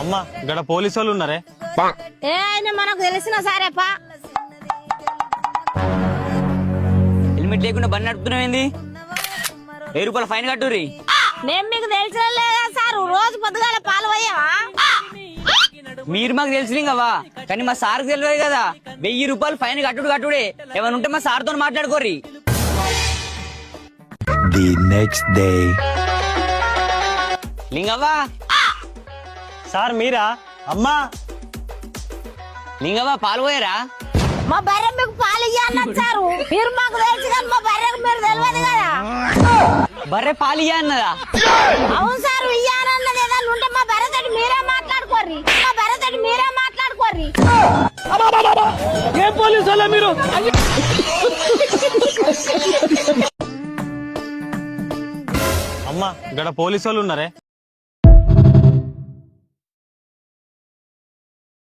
అమ్మా గడ పోలీసు వాళ్ళు ఉన్నారే. ఏ ఆయన మనకు తెలిసిన సారేపా. హెల్మెట్ లేకుండా బండి నడుపుతున్నావు ఏంది? 1000 రూపాయల ఫైన్ కట్టుర్రి. నేను మీకు తెలిసిన లేదా సార్? రోజు పొద్దుగాల పాలు పోయావా? మీరు మాకు తెలిసి కవా, కానీ మా సార్కి తెలియదు కదా. 1000 రూపాయలు ఫైన్ కట్టుడే. ఏమైనా ఉంటే మా సార్తో మాట్లాడుకోర్రి. The next day. లింగవ్వా, సార్ మీరా? అమ్మా లింగవ్వా పాలు పోయారా? మా బర్రె మీకు పాలు ఇయ్యన్నది సారు. మీరు మాకు తెలుసు కానీ మా బర్రెకు మీరు తెలియదు కదా. బర్రె పాలు ఇయ్య అన్నదా? అవును సార్, ఇయ్యానన్నది ఏదన్నా ఉంటే మా బర్రెతోటి మీరే మాట్లాడుకోర్రి. మా బర్రెతోటి మీరే మాట్లాడుకోర్రి. ఏ పోలీసు వాళ్ళ మీరు? అమ్మా గడ పోలీసు వాళ్ళు ఉన్నారే.